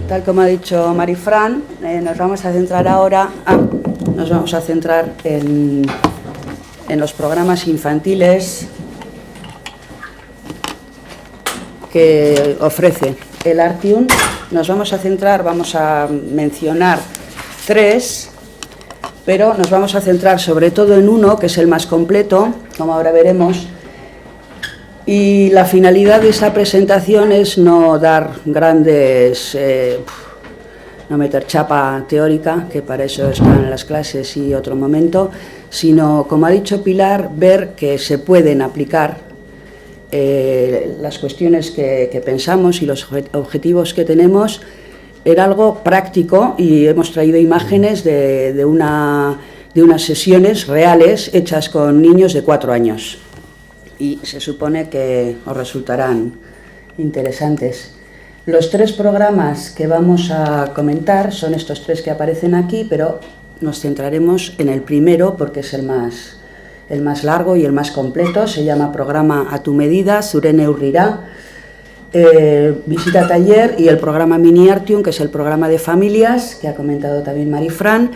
tal como ha dicho Marifran, nos vamos a centrar ahora en los programas infantiles que ofrece el Artium. Vamos a mencionar 3, pero nos vamos a centrar sobre todo en uno, que es el más completo, como ahora veremos. Y la finalidad de esta presentación es no dar grandes, no meter chapa teórica, que para eso están las clases y otro momento, sino, como ha dicho Pilar, ver que se pueden aplicar las cuestiones que pensamos y los objetivos que tenemos en algo práctico, y hemos traído imágenes de unas sesiones reales hechas con niños de 4 años. Y se supone que os resultarán interesantes. Los 3 programas que vamos a comentar son estos 3 que aparecen aquí, pero nos centraremos en el primero porque es el más largo y el más completo. Se llama Programa a tu medida, Zure neurrira, visita taller, y el programa Mini Artium, que es el programa de familias, que ha comentado también Marifran.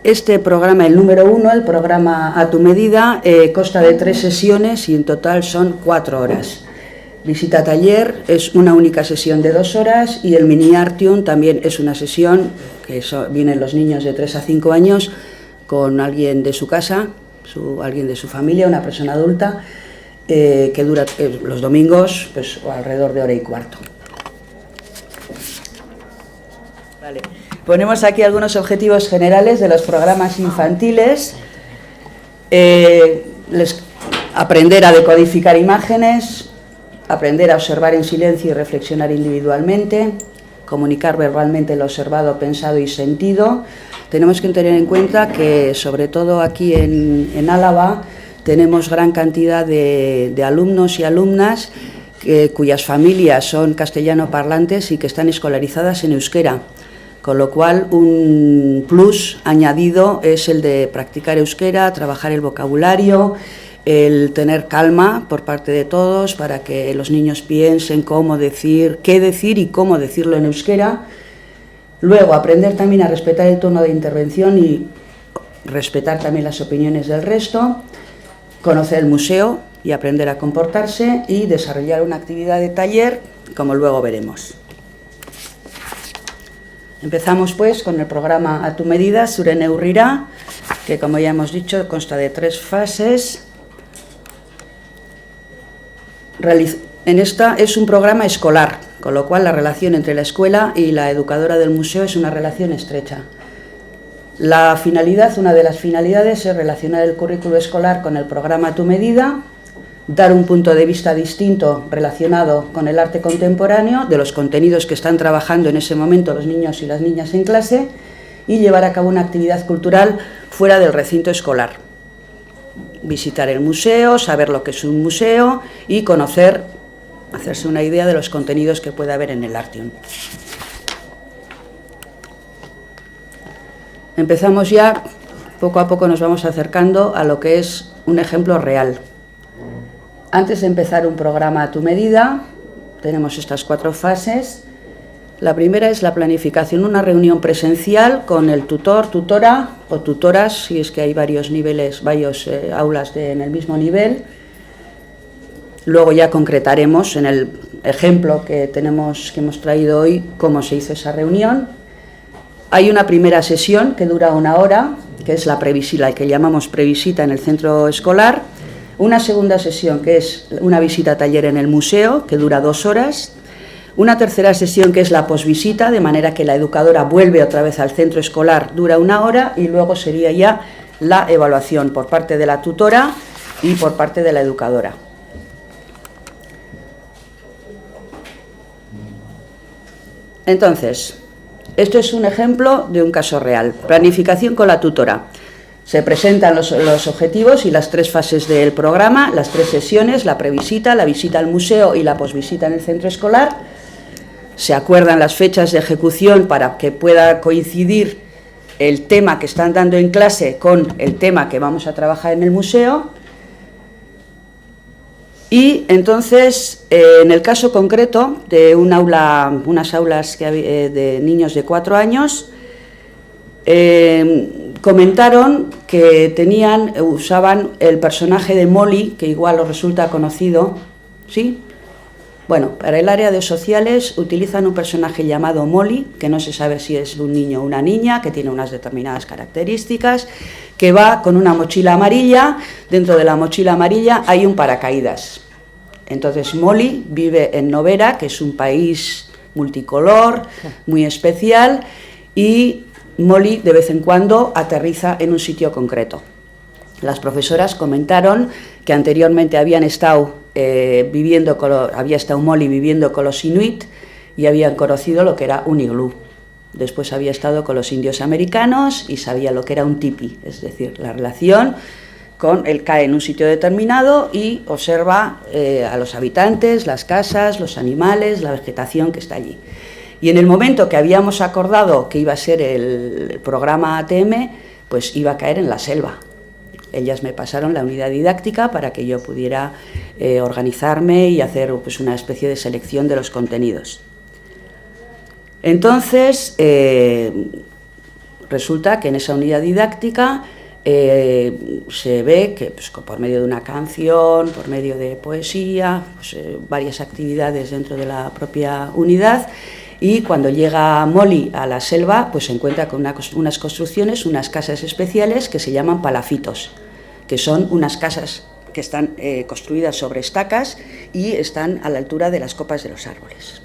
Este programa, el número 1, el programa a tu medida, consta de 3 sesiones y en total son 4 horas. Visita taller es una única sesión de 2 horas, y el Mini Artium también es una sesión que vienen los niños de 3 a 5 años con alguien de su casa, alguien de su familia, una persona adulta, que dura los domingos pues alrededor de 1h15. Vale. Ponemos aquí algunos objetivos generales de los programas infantiles. Aprender a decodificar imágenes, aprender a observar en silencio y reflexionar individualmente, comunicar verbalmente lo observado, pensado y sentido. Tenemos que tener en cuenta que, sobre todo aquí en Álava, tenemos gran cantidad de alumnos y alumnas cuyas familias son castellano parlantes y que están escolarizadas en euskera. Con lo cual, un plus añadido es el de practicar euskera, trabajar el vocabulario, el tener calma por parte de todos para que los niños piensen qué decir y cómo decirlo en euskera. Luego, aprender también a respetar el tono de intervención y respetar también las opiniones del resto. Conocer el museo y aprender a comportarse, y desarrollar una actividad de taller, como luego veremos. Empezamos pues con el programa a tu medida, Zure neurrira, que, como ya hemos dicho, consta de 3 fases. Esta es un programa escolar, con lo cual la relación entre la escuela y la educadora del museo es una relación estrecha. Una de las finalidades es relacionar el currículo escolar con el programa a tu medida, dar un punto de vista distinto relacionado con el arte contemporáneo, de los contenidos que están trabajando en ese momento los niños y las niñas en clase, y llevar a cabo una actividad cultural fuera del recinto escolar. Visitar el museo, saber lo que es un museo y hacerse una idea de los contenidos que puede haber en el Artium. Empezamos ya, poco a poco nos vamos acercando a lo que es un ejemplo real. Antes de empezar un programa a tu medida, tenemos estas 4 fases. La primera es la planificación, una reunión presencial con el tutor, tutora o tutoras, si es que hay varios niveles, aulas en el mismo nivel. Luego ya concretaremos en el ejemplo que hemos traído hoy, cómo se hizo esa reunión. Hay una primera sesión que dura 1 hora, que es la que llamamos previsita en el centro escolar. Una segunda sesión, que es una visita a taller en el museo, que dura 2 horas. Una tercera sesión, que es la posvisita, de manera que la educadora vuelve otra vez al centro escolar, dura 1 hora, y luego sería ya la evaluación por parte de la tutora y por parte de la educadora. Entonces, esto es un ejemplo de un caso real. Planificación con la tutora. Se presentan los objetivos y las 3 fases del programa, las 3 sesiones, la previsita, la visita al museo y la posvisita en el centro escolar. Se acuerdan las fechas de ejecución para que pueda coincidir el tema que están dando en clase con el tema que vamos a trabajar en el museo. Y entonces, en el caso concreto de unas aulas de niños de 4 años, comentaron que usaban el personaje de Molly, que igual os resulta conocido, ¿sí? Bueno, para el área de sociales utilizan un personaje llamado Molly, que no se sabe si es un niño o una niña, que tiene unas determinadas características, que va con una mochila amarilla. Dentro de la mochila amarilla hay un paracaídas. Entonces Molly vive en Novera, que es un país multicolor, muy especial, y Molly de vez en cuando aterriza en un sitio concreto. Las profesoras comentaron que anteriormente había estado Molly viviendo con los inuit y habían conocido lo que era un iglú. Después había estado con los indios americanos y sabía lo que era un tipi, es decir, la relación con él. Cae en un sitio determinado y observa a los habitantes, las casas, los animales, la vegetación que está allí. Y en el momento que habíamos acordado que iba a ser el programa ATM, pues iba a caer en la selva. Ellas me pasaron la unidad didáctica para que yo pudiera organizarme y hacer pues una especie de selección de los contenidos. Entonces, resulta que en esa unidad didáctica se ve que pues, por medio de una canción, por medio de poesía, pues, varias actividades dentro de la propia unidad, y cuando llega Molly a la selva, pues se encuentra con unas construcciones, unas casas especiales que se llaman palafitos, que son unas casas que están construidas sobre estacas y están a la altura de las copas de los árboles.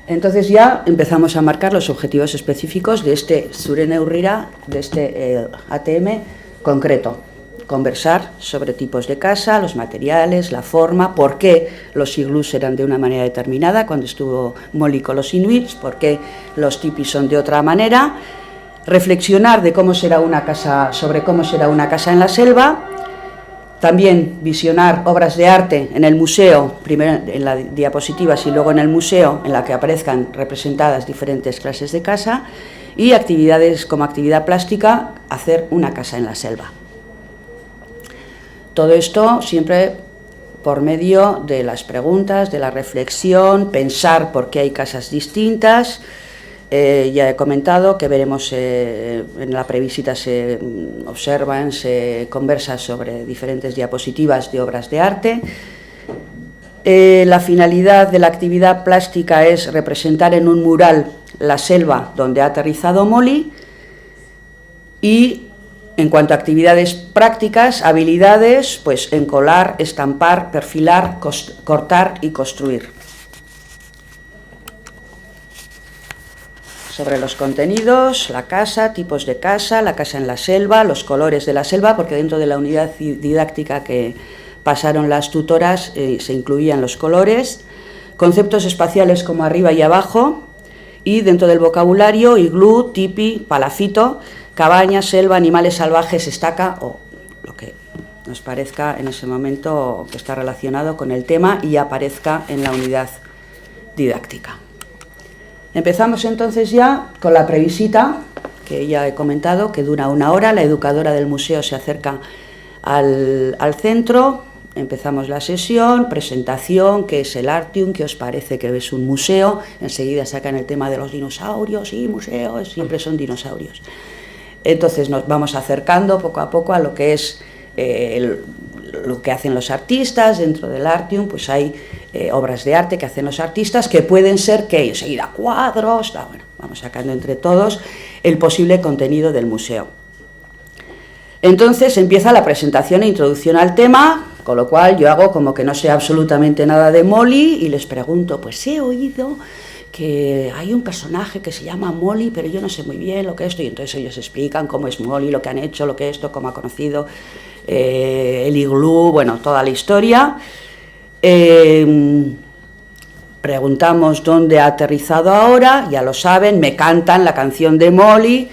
Entonces ya empezamos a marcar los objetivos específicos de este Zure Neurrira, de este ATM concreto. Conversar sobre tipos de casa, los materiales, la forma, por qué los iglús eran de una manera determinada cuando estuvo Molly con los inuits, por qué los tipis son de otra manera, reflexionar de sobre cómo será una casa en la selva, también visionar obras de arte en el museo, primero en las diapositivas y luego en el museo, en la que aparezcan representadas diferentes clases de casa, y actividades como actividad plástica, hacer una casa en la selva. Todo esto siempre por medio de las preguntas, de la reflexión, pensar por qué hay casas distintas. Ya he comentado que veremos en la previsita se observan, se conversa sobre diferentes diapositivas de obras de arte. La finalidad de la actividad plástica es representar en un mural la selva donde ha aterrizado Molly. Y en cuanto a actividades prácticas, habilidades, pues encolar, estampar, perfilar, cortar y construir. Sobre los contenidos, la casa, tipos de casa, la casa en la selva, los colores de la selva, porque dentro de la unidad didáctica que pasaron las tutoras se incluían los colores, conceptos espaciales como arriba y abajo, y dentro del vocabulario, iglú, tipi, palafito, cabaña, selva, animales salvajes, estaca o lo que nos parezca en ese momento que está relacionado con el tema y aparezca en la unidad didáctica. Empezamos entonces ya con la previsita, que ya he comentado, que dura 1 hora. La educadora del museo se acerca al centro, empezamos la sesión, presentación, qué es el Artium, qué os parece que es un museo. Enseguida sacan el tema de los dinosaurios y museos, siempre son dinosaurios. Entonces nos vamos acercando poco a poco a lo que es lo que hacen los artistas. Dentro del Artium pues hay obras de arte que hacen los artistas, que pueden ser que enseguida cuadros, bueno, vamos sacando entre todos el posible contenido del museo. Entonces empieza la presentación e introducción al tema, con lo cual yo hago como que no sé absolutamente nada de Molly y les pregunto, pues he oído que hay un personaje que se llama Molly, pero yo no sé muy bien lo que es esto, y entonces ellos explican cómo es Molly, lo que han hecho, lo que es esto, cómo ha conocido el iglú, bueno, toda la historia. Preguntamos dónde ha aterrizado ahora, ya lo saben, me cantan la canción de Molly.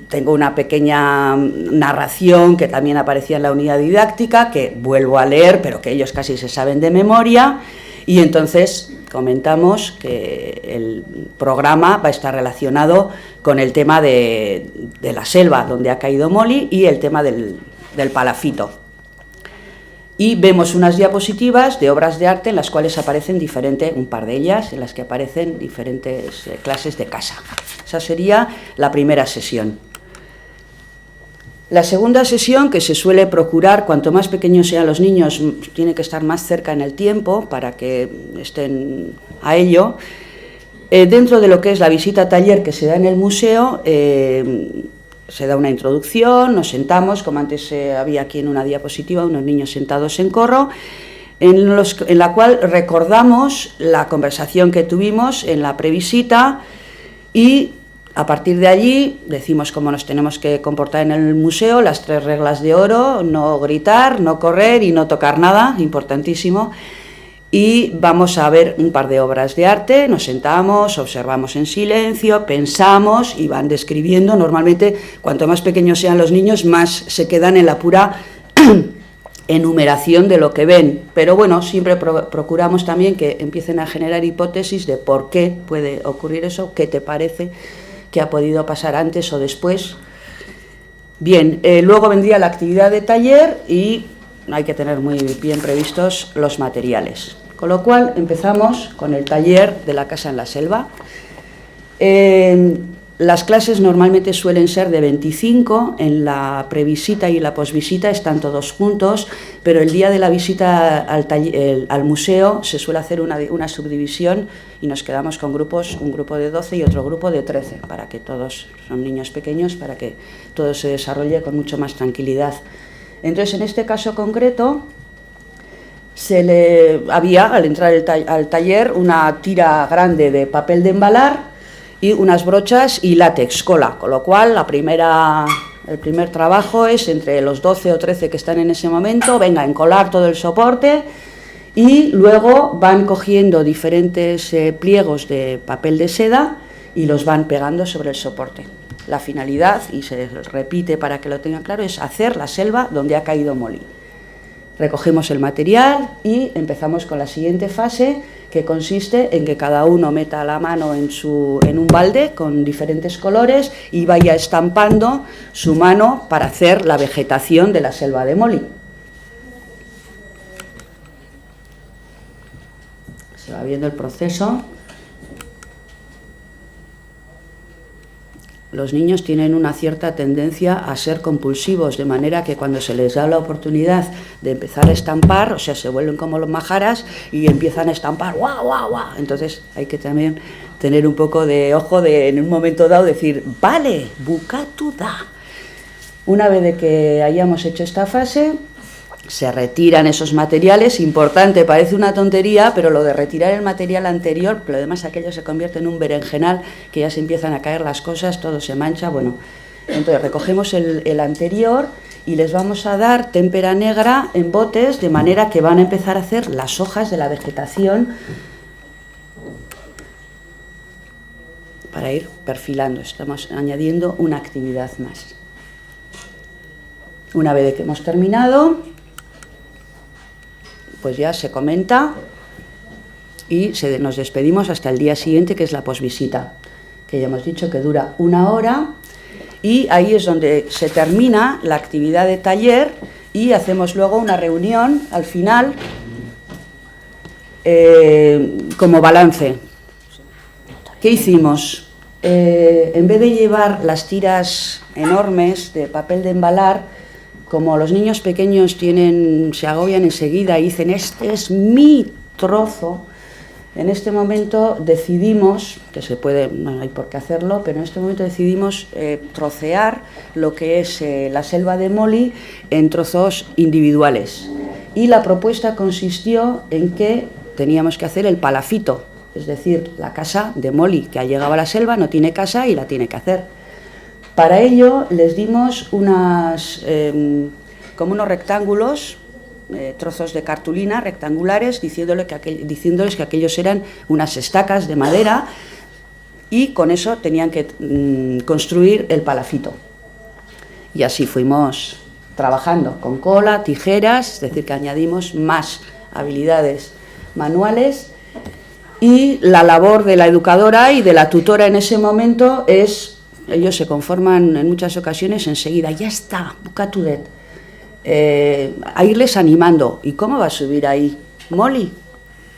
Tengo una pequeña narración que también aparecía en la unidad didáctica, que vuelvo a leer, pero que ellos casi se saben de memoria, y entonces comentamos que el programa va a estar relacionado con el tema de la selva donde ha caído Molly y el tema del palafito. Y vemos unas diapositivas de obras de arte en las cuales aparecen un par de ellas, en las que aparecen diferentes clases de casa. Esa sería la primera sesión. La segunda sesión, que se suele procurar, cuanto más pequeños sean los niños, tiene que estar más cerca en el tiempo para que estén a ello. Dentro de lo que es la visita taller que se da en el museo, se da una introducción, nos sentamos, como antes había aquí en una diapositiva, unos niños sentados en corro, en la cual recordamos la conversación que tuvimos en la previsita y a partir de allí decimos cómo nos tenemos que comportar en el museo, las 3 reglas de oro: no gritar, no correr y no tocar nada, importantísimo. Y vamos a ver un par de obras de arte, nos sentamos, observamos en silencio, pensamos y van describiendo. Normalmente, cuanto más pequeños sean los niños, más se quedan en la pura enumeración de lo que ven. Pero bueno, siempre procuramos también que empiecen a generar hipótesis de por qué puede ocurrir eso, qué te parece que ha podido pasar antes o después. Bien, luego vendría la actividad de taller y hay que tener muy bien previstos los materiales. Con lo cual empezamos con el taller de la casa en la selva. Las clases normalmente suelen ser de 25, en la previsita y la posvisita están todos juntos, pero el día de la visita al museo se suele hacer una subdivisión y nos quedamos con grupos, un grupo de 12 y otro grupo de 13, para que todos, son niños pequeños, para que todo se desarrolle con mucho más tranquilidad. Entonces, en este caso concreto, había, al entrar al taller, una tira grande de papel de embalar y unas brochas y látex, cola, con lo cual el primer trabajo es entre los 12 o 13 que están en ese momento, venga, encolar todo el soporte y luego van cogiendo diferentes pliegos de papel de seda y los van pegando sobre el soporte. La finalidad, y se repite para que lo tengan claro, es hacer la selva donde ha caído Molly. Recogemos el material y empezamos con la siguiente fase, que consiste en que cada uno meta la mano en un balde con diferentes colores y vaya estampando su mano para hacer la vegetación de la selva de Molly. Se va viendo el proceso. Los niños tienen una cierta tendencia a ser compulsivos, de manera que cuando se les da la oportunidad de empezar a estampar, o sea, se vuelven como los majaras y empiezan a estampar, ¡guau, guau, guau! Entonces hay que también tener un poco de ojo de, en un momento dado, decir, vale, bukatu da. Una vez de que hayamos hecho esta fase, se retiran esos materiales. Importante, parece una tontería, pero lo de retirar el material anterior, lo demás aquello se convierte en un berenjenal, que ya se empiezan a caer las cosas, todo se mancha, bueno. Entonces recogemos el anterior y les vamos a dar témpera negra en botes, de manera que van a empezar a hacer las hojas de la vegetación para ir perfilando. Estamos añadiendo una actividad más. Una vez que hemos terminado, pues ya se comenta y nos despedimos hasta el día siguiente, que es la posvisita, que ya hemos dicho que dura 1 hora, y ahí es donde se termina la actividad de taller y hacemos luego una reunión al final como balance. ¿Qué hicimos? En vez de llevar las tiras enormes de papel de embalar, como los niños pequeños se agobian enseguida y dicen, este es mi trozo, en este momento decidimos, que se puede, no hay por qué hacerlo, pero en este momento decidimos trocear lo que es la selva de Molly en trozos individuales. Y la propuesta consistió en que teníamos que hacer el palafito, es decir, la casa de Molly, que ha llegado a la selva, no tiene casa y la tiene que hacer. Para ello les dimos como unos rectángulos, trozos de cartulina rectangulares, diciéndoles que aquellos eran unas estacas de madera y con eso tenían que construir el palafito. Y así fuimos trabajando con cola, tijeras, es decir, que añadimos más habilidades manuales y la labor de la educadora y de la tutora en ese momento es, ellos se conforman en muchas ocasiones enseguida, ya está, bucatudet, a irles animando. ¿Y cómo va a subir ahí? Molly,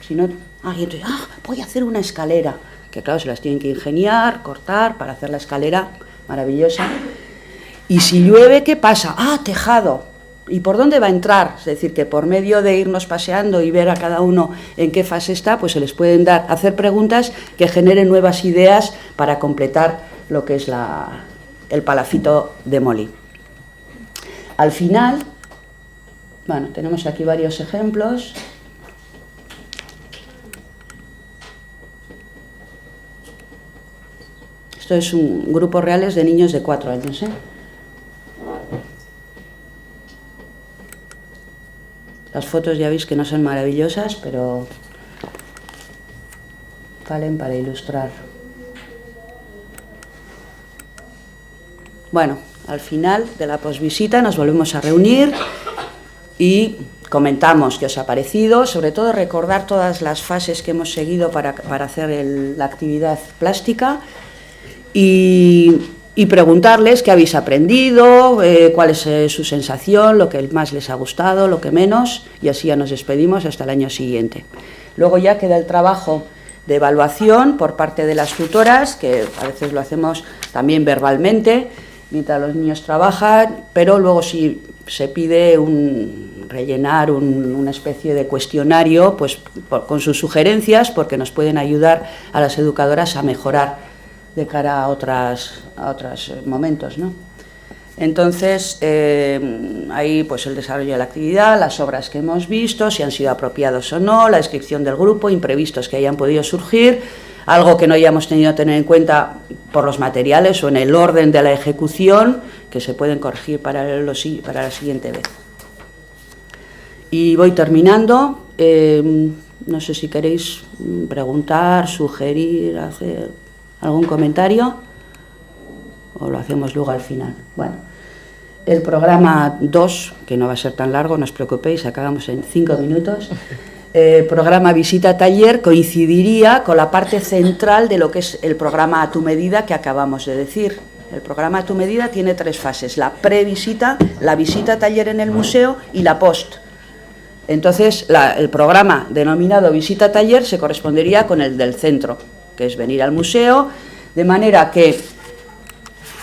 si no, y entonces, voy a hacer una escalera, que claro, se las tienen que ingeniar, cortar para hacer la escalera maravillosa. Y si llueve, ¿qué pasa? Tejado. ¿Y por dónde va a entrar? Es decir, que por medio de irnos paseando y ver a cada uno en qué fase está, pues se les pueden hacer preguntas que generen nuevas ideas para completar lo que es el palafito de Molly. Al final, bueno, tenemos aquí varios ejemplos. Esto es un grupo reales de niños de 4 años, ¿eh? Las fotos ya veis que no son maravillosas, pero valen para ilustrar. Bueno, al final de la posvisita nos volvemos a reunir y comentamos qué os ha parecido, sobre todo recordar todas las fases que hemos seguido para hacer la actividad plástica y preguntarles qué habéis aprendido, cuál es su sensación, lo que más les ha gustado, lo que menos, y así ya nos despedimos hasta el año siguiente. Luego ya queda el trabajo de evaluación por parte de las tutoras, que a veces lo hacemos también verbalmente, mientras los niños trabajan, pero luego sí se pide rellenar una especie de cuestionario pues, con sus sugerencias, porque nos pueden ayudar a las educadoras a mejorar de cara a otros momentos, ¿no? Entonces, ahí pues el desarrollo de la actividad, las obras que hemos visto, si han sido apropiados o no, la descripción del grupo, imprevistos que hayan podido surgir, algo que no hayamos tenido que tener en cuenta por los materiales o en el orden de la ejecución, que se pueden corregir para la siguiente vez. Y voy terminando. No sé si queréis preguntar, sugerir, hacer algún comentario, o lo hacemos luego al final. Bueno, el programa 2, que no va a ser tan largo, no os preocupéis, acabamos en 5 minutos. Programa visita taller coincidiría con la parte central de lo que es el programa a tu medida que acabamos de decir. El programa a tu medida tiene 3 fases: la previsita, la visita taller en el museo y la post. Entonces, el programa denominado visita taller se correspondería con el del centro, que es venir al museo, de manera que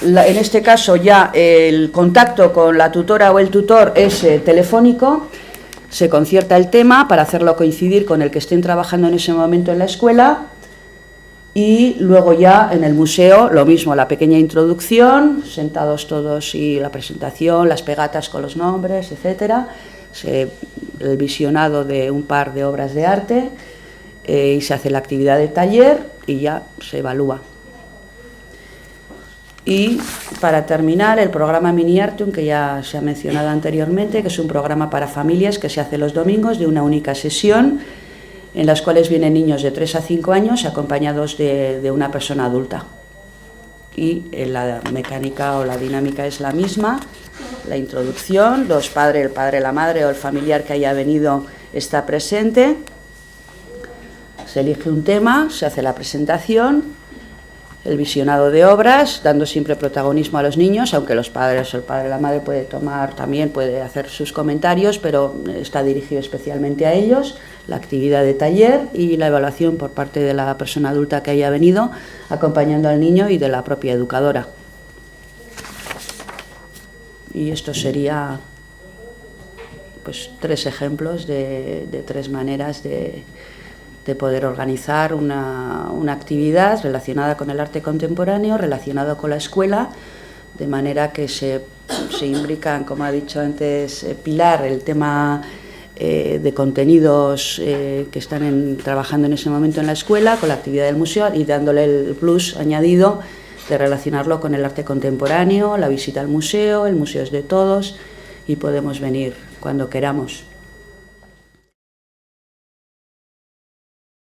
en este caso ya el contacto con la tutora o el tutor es telefónico, se concierta el tema para hacerlo coincidir con el que estén trabajando en ese momento en la escuela, y luego ya en el museo lo mismo, la pequeña introducción, sentados todos, y la presentación, las pegatas con los nombres, etcétera, el visionado de un par de obras de arte, y se hace la actividad de taller y ya se evalúa. Y para terminar, el programa Mini Artium, que ya se ha mencionado anteriormente, que es un programa para familias que se hace los domingos de una única sesión, en las cuales vienen niños de 3 a 5 años acompañados de una persona adulta. Y la mecánica o la dinámica es la misma: la introducción, el padre, la madre o el familiar que haya venido está presente, se elige un tema, se hace la presentación, el visionado de obras, dando siempre protagonismo a los niños, aunque los padres o el padre o la madre puede hacer sus comentarios, pero está dirigido especialmente a ellos, la actividad de taller y la evaluación por parte de la persona adulta que haya venido, acompañando al niño, y de la propia educadora. Y esto sería pues 3 ejemplos de 3 maneras de poder organizar una actividad relacionada con el arte contemporáneo, relacionado con la escuela, de manera que se imbrican, como ha dicho antes Pilar, el tema de contenidos que están trabajando en ese momento en la escuela, con la actividad del museo, y dándole el plus añadido de relacionarlo con el arte contemporáneo, la visita al museo, el museo es de todos y podemos venir cuando queramos.